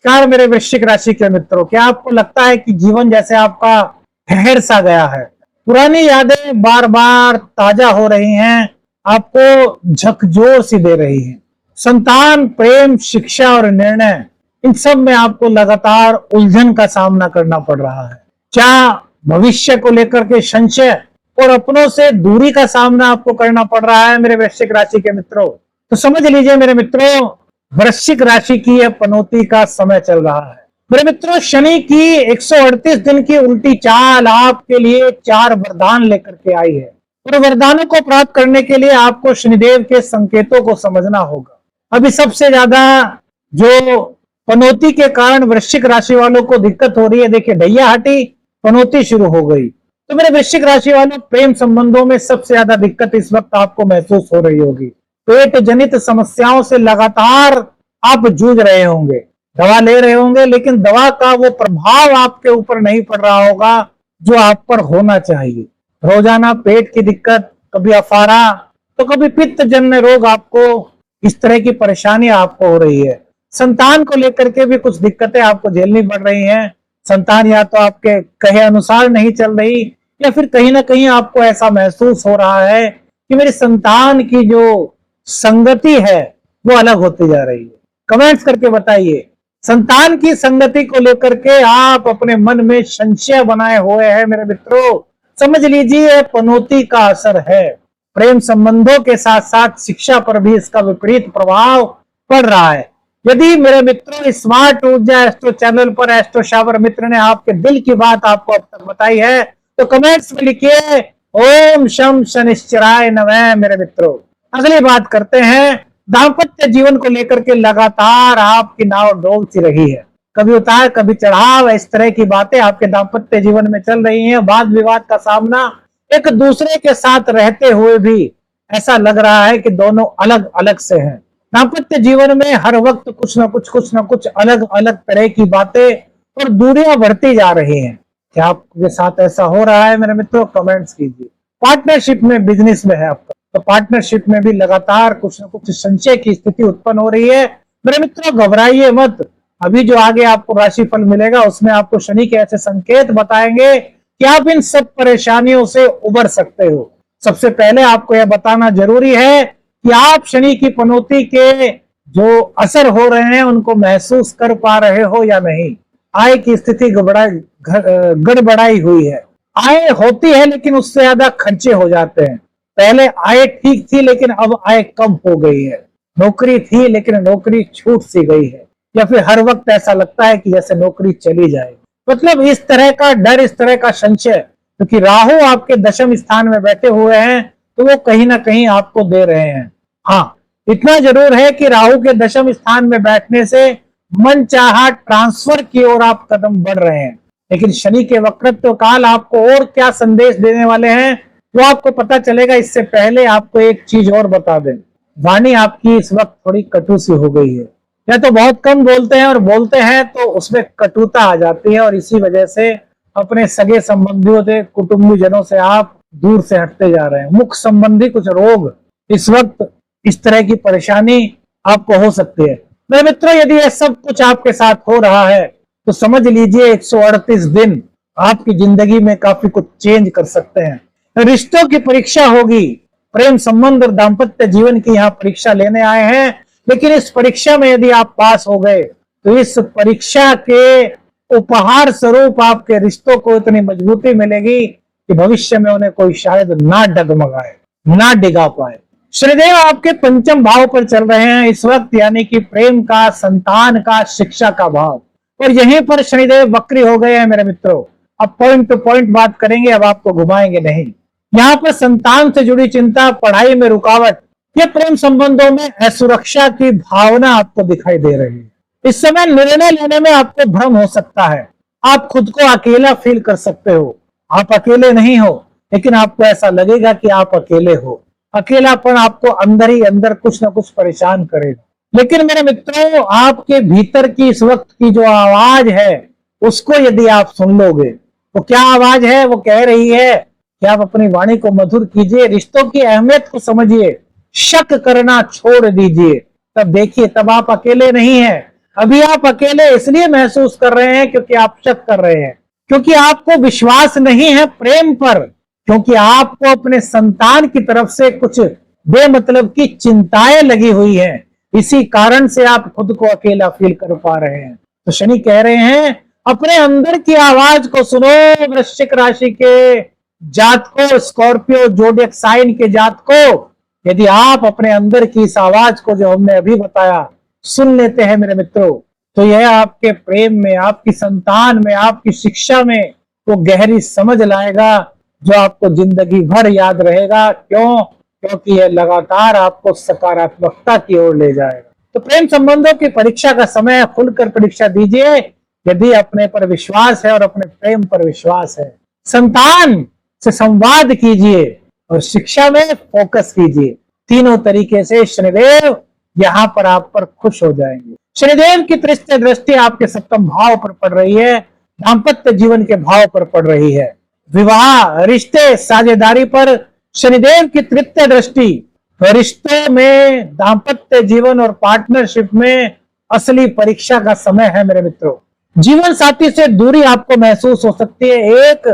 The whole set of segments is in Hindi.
नमस्कार मेरे वृश्चिक राशि के मित्रों, क्या आपको लगता है कि जीवन जैसे आपका ठहर सा गया है? पुरानी यादें बार बार ताजा हो रही हैं, आपको झकझोर सी दे रही हैं। संतान, प्रेम, शिक्षा और निर्णय, इन सब में आपको लगातार उलझन का सामना करना पड़ रहा है। क्या भविष्य को लेकर के संशय और अपनों से दूरी का सामना आपको करना पड़ रहा है मेरे वृश्चिक राशि के मित्रों? तो समझ लीजिए मेरे मित्रों, वृश्चिक राशि की यह पनौती का समय चल रहा है। मेरे मित्रों, शनि की 138 दिन की उल्टी चाल आपके लिए 4 वरदान लेकर के आई है और वरदानों को प्राप्त करने के लिए आपको शनिदेव के संकेतों को समझना होगा। अभी सबसे ज्यादा जो पनौती के कारण वृश्चिक राशि वालों को दिक्कत हो रही है, देखिए ढैया हटी, पनौती शुरू हो गई। तो मेरे वृश्चिक राशि वालों, प्रेम संबंधों में सबसे ज्यादा दिक्कत इस वक्त आपको महसूस हो रही होगी। पेट जनित समस्याओं से लगातार आप जूझ रहे होंगे, दवा ले रहे होंगे, लेकिन दवा का वो प्रभाव आपके ऊपर नहीं पड़ रहा होगा जो आप पर होना चाहिए। रोजाना पेट की दिक्कत, कभी अफारा तो कभी पित्त जन्य रोग, आपको इस तरह की परेशानी आपको हो रही है। संतान को लेकर के भी कुछ दिक्कतें आपको झेलनी पड़ रही हैं। संतान या तो आपके कहे अनुसार नहीं चल रही, या फिर कहीं ना कहीं आपको ऐसा महसूस हो रहा है कि मेरी संतान की जो संगति है वो अलग होती जा रही है। कमेंट्स करके बताइए, संतान की संगति को लेकर के आप अपने मन में संशय बनाए हुए हैं मेरे मित्रों। समझ लीजिए पनौती का असर है। प्रेम संबंधों के साथ साथ शिक्षा पर भी इसका विपरीत प्रभाव पड़ रहा है। यदि मेरे मित्रों स्मार्ट ऊर्जा एस्ट्रो चैनल पर एस्ट्रो शावर मित्र ने आपके दिल की बात आपको अब तक बताई है तो कमेंट्स में लिखिए ओम शम शनिश्चराय नमः मेरे मित्रों। अगली बात करते हैं, दाम्पत्य जीवन को लेकर के लगातार आपकी नाव डोल सी रही है। कभी उतार कभी चढ़ाव, इस तरह की बातें आपके दाम्पत्य जीवन में चल रही हैं। वाद विवाद का सामना, एक दूसरे के साथ रहते हुए भी ऐसा लग रहा है कि दोनों अलग अलग से हैं। दाम्पत्य जीवन में हर वक्त कुछ ना कुछ अलग अलग तरह की बातें और दूरियां बढ़ती जा रही हैं। क्या आपके साथ ऐसा हो रहा है मेरे मित्रों? कमेंट्स कीजिए। पार्टनरशिप में, बिजनेस में है आपका, तो पार्टनरशिप में भी लगातार कुछ न कुछ संशय की स्थिति उत्पन्न हो रही है। मेरे मित्रों घबराइए मत, अभी जो आगे आपको राशिफल मिलेगा उसमें आपको शनि के ऐसे संकेत बताएंगे कि आप इन सब परेशानियों से उबर सकते हो। सबसे पहले आपको यह बताना जरूरी है कि आप शनि की पनौती के जो असर हो रहे हैं उनको महसूस कर पा रहे हो या नहीं। आय की स्थिति गड़बड़ाई हुई है। आय होती है लेकिन उससे ज्यादा खर्चे हो जाते हैं। पहले आय ठीक थी लेकिन अब आय कम हो गई है। नौकरी थी लेकिन नौकरी छूट सी गई है, या फिर हर वक्त ऐसा लगता है कि जैसे नौकरी चली जाए। मतलब इस तरह का डर, इस तरह का संशय, क्योंकि राहु आपके दशम स्थान में बैठे हुए हैं तो वो कहीं ना कहीं आपको दे रहे हैं। हाँ, इतना जरूर है कि राहु के दशम स्थान में बैठने से मन चाहा ट्रांसफर की ओर आप कदम बढ़ रहे हैं। लेकिन शनि के वक्रत्व काल आपको और क्या संदेश देने वाले हैं वो आपको पता चलेगा। इससे पहले आपको एक चीज और बता दें, वाणी आपकी इस वक्त थोड़ी कटु सी हो गई है। या तो बहुत कम बोलते हैं और बोलते हैं तो उसमें कटुता आ जाती है, और इसी वजह से अपने सगे संबंधियों से, कुटुंबी जनों से आप दूर से हटते जा रहे हैं। मुख संबंधी कुछ रोग, इस वक्त इस तरह की परेशानी आपको हो सकती है। मेरे मित्रों, यदि यह सब कुछ आपके साथ हो रहा है तो समझ लीजिए 138 दिन आपकी जिंदगी में काफी कुछ चेंज कर सकते हैं। रिश्तों की परीक्षा होगी। प्रेम संबंध और दाम्पत्य जीवन की यहाँ परीक्षा लेने आए हैं, लेकिन इस परीक्षा में यदि आप पास हो गए तो इस परीक्षा के उपहार स्वरूप आपके रिश्तों को इतनी मजबूती मिलेगी कि भविष्य में उन्हें कोई शायद ना डगमगाए, ना डिगा पाए। शनिदेव आपके पंचम भाव पर चल रहे हैं इस वक्त, यानी कि प्रेम का, संतान का, शिक्षा का भाव, और यहीं पर शनिदेव वक्री हो गए हैं मेरे मित्रों। अब पॉइंट टू पॉइंट बात करेंगे, अब आपको घुमाएंगे नहीं। यहाँ पर संतान से जुड़ी चिंता, पढ़ाई में रुकावट, ये प्रेम संबंधों में असुरक्षा की भावना आपको दिखाई दे रही है। इस समय निर्णय लेने में आपको भ्रम हो सकता है। आप खुद को अकेला फील कर सकते हो। आप अकेले नहीं हो, लेकिन आपको ऐसा लगेगा कि आप अकेले हो। अकेलापन आपको अंदर ही अंदर कुछ ना कुछ परेशान करेगा। लेकिन मेरे मित्रों, आपके भीतर की इस वक्त की जो आवाज है उसको यदि आप सुन लोगे तो क्या आवाज है? वो कह रही है कि आप अपनी वाणी को मधुर कीजिए, रिश्तों की अहमियत को समझिए, शक करना छोड़ दीजिए। तब देखिए, तब आप अकेले नहीं हैं। अभी आप अकेले इसलिए महसूस कर रहे हैं क्योंकि आप शक कर रहे हैं, क्योंकि आपको विश्वास नहीं है प्रेम पर, क्योंकि आपको अपने संतान की तरफ से कुछ बेमतलब की चिंताएं लगी हुई हैं। इसी कारण से आप खुद को अकेला फील कर पा रहे हैं। तो शनि कह रहे हैं अपने अंदर की आवाज को सुनो। वृश्चिक राशि के जातकों, स्कॉर्पियो जोडियक साइन के जातकों, यदि आप अपने अंदर की इस आवाज को जो हमने अभी बताया सुन लेते हैं मेरे मित्रों, तो यह आपके प्रेम में, आपकी संतान में, आपकी शिक्षा में वो गहरी समझ लाएगा जो आपको जिंदगी भर याद रहेगा। क्यों? क्योंकि यह लगातार आपको सकारात्मकता की ओर ले जाएगा। तो प्रेम संबंधों की परीक्षा का समय, खुलकर परीक्षा दीजिए यदि अपने पर विश्वास है और अपने प्रेम पर विश्वास है। संतान से संवाद कीजिए और शिक्षा में फोकस कीजिए। तीनों तरीके से शनिदेव यहाँ पर आप पर खुश हो जाएंगे। शनिदेव की तृतीय दृष्टि आपके सप्तम भाव पर पड़ रही है, दाम्पत्य जीवन के भाव पर पड़ रही है। विवाह, रिश्ते, साझेदारी पर शनिदेव की तृतीय दृष्टि रिश्तों में, दाम्पत्य जीवन और पार्टनरशिप में असली परीक्षा का समय है मेरे मित्रों। जीवन साथी से दूरी आपको महसूस हो सकती है, एक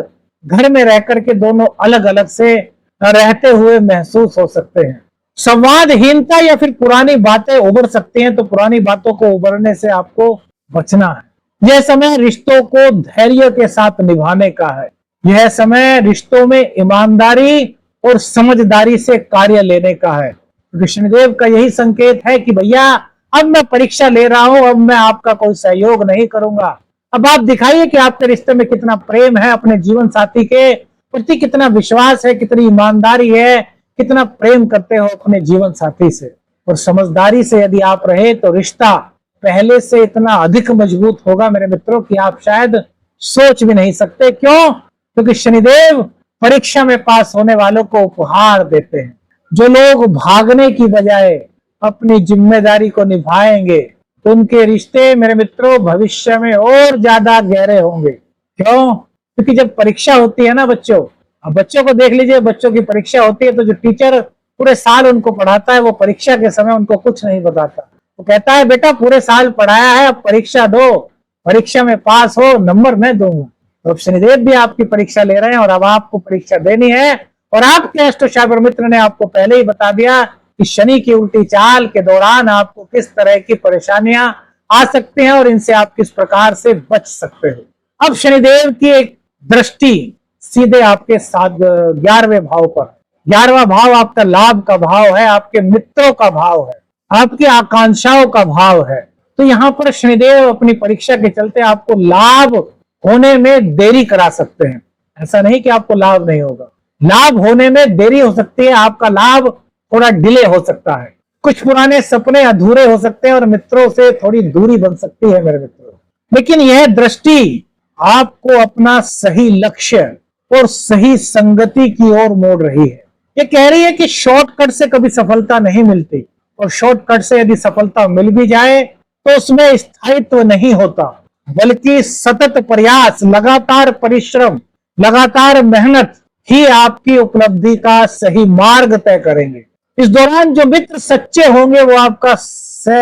घर में रहकर के दोनों अलग अलग से रहते हुए महसूस हो सकते हैं। संवादहीनता या फिर पुरानी बातें उभर सकती हैं, तो पुरानी बातों को उभरने से आपको बचना है। यह समय रिश्तों को धैर्य के साथ निभाने का है। यह समय रिश्तों में ईमानदारी और समझदारी से कार्य लेने का है, क्योंकि शनिदेव का यही संकेत है कि भैया अब मैं परीक्षा ले रहा हूं, अब मैं आपका कोई सहयोग नहीं करूंगा। अब आप दिखाइए कि आपके रिश्ते में कितना प्रेम है, अपने जीवन साथी के प्रति कितना विश्वास है, कितनी ईमानदारी है, कितना प्रेम करते हो अपने जीवन साथी से। और समझदारी से यदि आप रहे तो रिश्ता पहले से इतना अधिक मजबूत होगा मेरे मित्रों कि आप शायद सोच भी नहीं सकते। क्यों? क्योंकि शनिदेव परीक्षा में पास होने वालों को उपहार देते हैं। जो लोग भागने की बजाय अपनी जिम्मेदारी को निभाएंगे तो उनके रिश्ते मेरे मित्रों भविष्य में और ज्यादा गहरे होंगे। क्यों? क्योंकि जब परीक्षा होती है ना बच्चों, अब बच्चों को देख लीजिए, बच्चों की परीक्षा होती है तो जो टीचर पूरे साल उनको पढ़ाता है वो परीक्षा के समय उनको कुछ नहीं बताता। वो कहता है बेटा पूरे साल पढ़ाया है, अब परीक्षा दो, परीक्षा में पास हो, नंबर मैं दूंगा। तो अब शनिदेव भी आपकी परीक्षा ले रहे हैं और अब आपको परीक्षा देनी है। और आपके अष्टसागर मित्र ने आपको पहले ही बता दिया कि शनि की उल्टी चाल के दौरान आपको किस तरह की परेशानियां आ सकती हैं और इनसे आप किस प्रकार से बच सकते हो। अब शनिदेव की एक दृष्टि सीधे आपके 11वें भाव पर। 11वां भाव आपका लाभ का भाव है, आपके मित्रों का भाव है, आपकी आकांक्षाओं का भाव है। तो यहाँ पर शनिदेव अपनी परीक्षा के चलते आपको लाभ होने में देरी करा सकते हैं। ऐसा नहीं कि आपको लाभ नहीं होगा, लाभ होने में देरी हो सकती है, आपका लाभ थोड़ा डिले हो सकता है, कुछ पुराने सपने अधूरे हो सकते हैं और मित्रों से थोड़ी दूरी बन सकती है मेरे मित्रों। लेकिन यह दृष्टि आपको अपना सही लक्ष्य और सही संगति की ओर मोड़ रही है। ये कह रही है कि शॉर्टकट से कभी सफलता नहीं मिलती, और शॉर्टकट से यदि सफलता मिल भी जाए तो उसमें स्थायित्व नहीं होता, बल्कि सतत प्रयास, लगातार परिश्रम, लगातार मेहनत ही आपकी उपलब्धि का सही मार्ग तय करेंगे। इस दौरान जो मित्र सच्चे होंगे वो आपका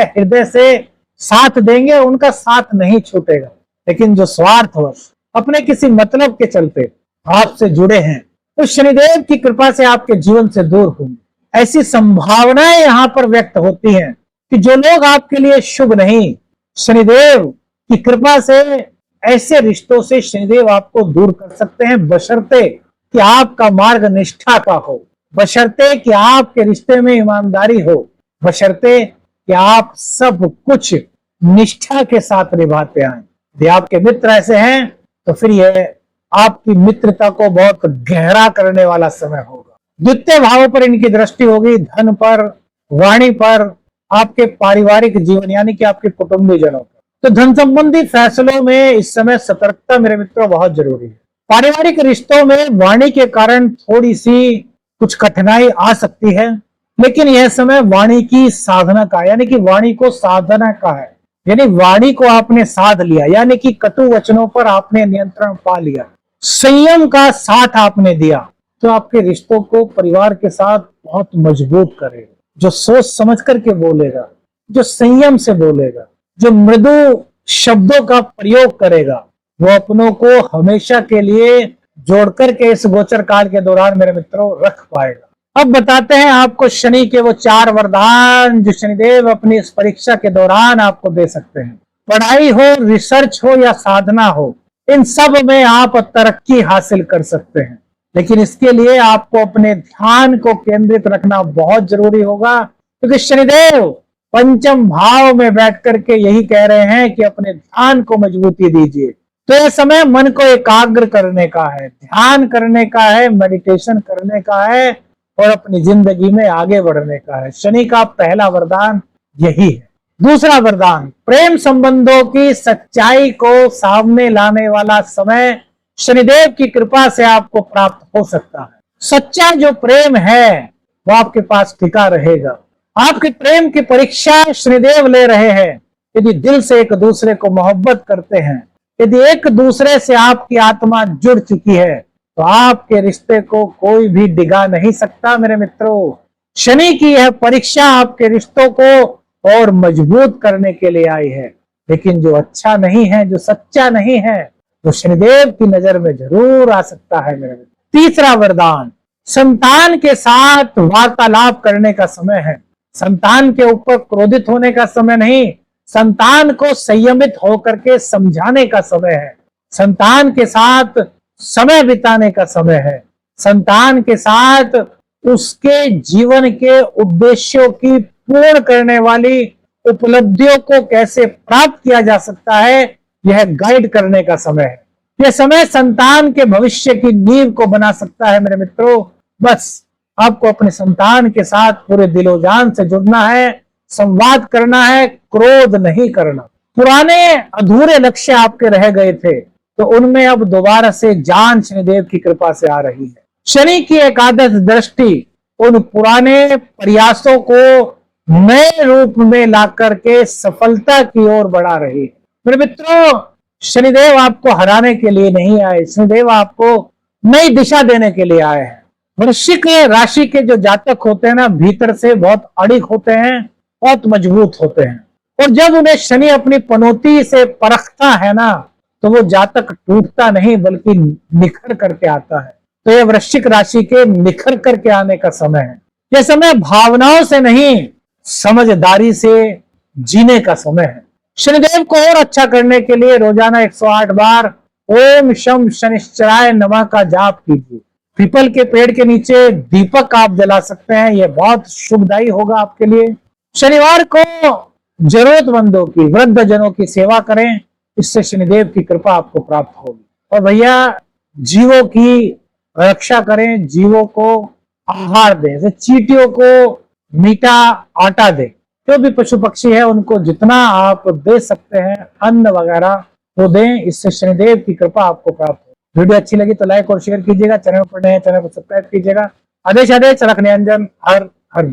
हृदय से साथ देंगे, उनका साथ नहीं छूटेगा। लेकिन जो स्वार्थवश अपने किसी मतलब के चलते आपसे जुड़े हैं उस शनिदेव की कृपा से आपके जीवन से दूर होंगे। ऐसी संभावनाएं यहाँ पर व्यक्त होती हैं कि जो लोग आपके लिए शुभ नहीं, शनिदेव की कृपा से ऐसे रिश्तों से शनिदेव आपको दूर कर सकते हैं, बशर्ते कि आपका मार्ग निष्ठा का हो, बशर्ते कि आपके रिश्ते में ईमानदारी हो, बशर्ते कि आप सब कुछ निष्ठा के साथ निभाते आए। यदि आपके मित्र ऐसे हैं तो फिर यह आपकी मित्रता को बहुत गहरा करने वाला समय होगा। द्वितीय भाव पर इनकी दृष्टि होगी, धन पर, वाणी पर, आपके पारिवारिक जीवन यानी कि आपके कुटुंबीजनों पर। तो धन संबंधी फैसलों में इस समय सतर्कता मेरे मित्रों बहुत जरूरी है। पारिवारिक रिश्तों में वाणी के कारण थोड़ी सी कुछ कठिनाई आ सकती है, लेकिन यह समय वाणी की साधना का यानी कि वाणी को साधना का है। यानी वाणी को आपने साध लिया, यानी कि कटु वचनों पर आपने नियंत्रण पा लिया, संयम का साथ आपने दिया, तो आपके रिश्तों को परिवार के साथ बहुत मजबूत करेगा। जो सोच समझ करके बोलेगा, जो संयम से बोलेगा, जो मृदु शब्दों का प्रयोग करेगा, वो अपनों को हमेशा के लिए जोड़ करके इस गोचर काल के दौरान मेरे मित्रों रख पाएगा। अब बताते हैं आपको शनि के वो 4 वरदान जो शनिदेव अपनी इस परीक्षा के दौरान आपको दे सकते हैं। पढ़ाई हो, रिसर्च हो या साधना हो, इन सब में आप तरक्की हासिल कर सकते हैं, लेकिन इसके लिए आपको अपने ध्यान को केंद्रित रखना बहुत जरूरी होगा, क्योंकि शनिदेव पंचम भाव में बैठ करके यही कह रहे हैं कि अपने ध्यान को मजबूती दीजिए। तो यह समय मन को एकाग्र करने का है, ध्यान करने का है, मेडिटेशन करने का है और अपनी जिंदगी में आगे बढ़ने का है। शनि का पहला वरदान यही है। दूसरा वरदान, प्रेम संबंधों की सच्चाई को सामने लाने वाला समय शनिदेव की कृपा से आपको प्राप्त हो सकता है। सच्चा जो प्रेम है वो आपके पास टिका रहेगा। आपके प्रेम की परीक्षा शनिदेव ले रहे हैं। यदि दिल से एक दूसरे को मोहब्बत करते हैं, यदि एक दूसरे से आपकी आत्मा जुड़ चुकी है, तो आपके रिश्ते को कोई भी डिगा नहीं सकता। मेरे मित्रों, शनि की यह परीक्षा आपके रिश्तों को और मजबूत करने के लिए आई है, लेकिन जो अच्छा नहीं है, जो सच्चा नहीं है, वो शनिदेव की नजर में जरूर आ सकता है। मेरे मित्र, तीसरा वरदान, संतान के साथ वार्तालाप करने का समय है। संतान के ऊपर क्रोधित होने का समय नहीं, संतान को संयमित होकर के समझाने का समय है। संतान के साथ समय बिताने का समय है। संतान के साथ उसके जीवन के उद्देश्यों की पूर्ण करने वाली उपलब्धियों को कैसे प्राप्त किया जा सकता है, यह गाइड करने का समय है। यह समय संतान के भविष्य की नींव को बना सकता है। मेरे मित्रों, बस आपको अपने संतान के साथ पूरे दिलो जान से जुड़ना है, संवाद करना है, क्रोध नहीं करना। पुराने अधूरे लक्ष्य आपके रह गए थे, तो उनमें अब दोबारा से जान शनिदेव की कृपा से आ रही है। शनि की एकादश दृष्टि उन पुराने प्रयासों को नए रूप में ला करके सफलता की ओर बढ़ा रही है। मेरे मित्रों, शनिदेव आपको हराने के लिए नहीं आए, शनिदेव आपको नई दिशा देने के लिए आए हैं। वृश्चिक राशि के जो जातक होते हैं ना, भीतर से बहुत अड़िग होते हैं, बहुत मजबूत होते हैं, और जब उन्हें शनि अपनी पनौती से परखता है ना, तो वो जातक टूटता नहीं बल्कि निखर करके आता है। तो ये वृश्चिक राशि के निखर करके आने का समय है। यह समय भावनाओं से नहीं, समझदारी से जीने का समय है। शनिदेव को और अच्छा करने के लिए रोजाना 108 बार ओम शम शनिश्चराय नमः का जाप कीजिए। पीपल के पेड़ के नीचे दीपक आप जला सकते हैं, यह बहुत शुभदायी होगा आपके लिए। शनिवार को जरूरतमंदों की, वृद्ध जनों की सेवा करें, इससे शनिदेव की कृपा आपको प्राप्त होगी। और भैया, जीवों की रक्षा करें, जीवों को आहार दें, जैसे चींटियों को मीठा आटा दें। जो भी पशु पक्षी है उनको जितना आप दे सकते हैं अन्न वगैरह वो दें, इससे शनिदेव की कृपा आपको प्राप्त हो। वीडियो अच्छी लगी तो लाइक और शेयर कीजिएगा। चैनल पर नए हैं, चैनल को सब्सक्राइब कीजिएगा। आदेश आदेश रखने अंजन, हर हर।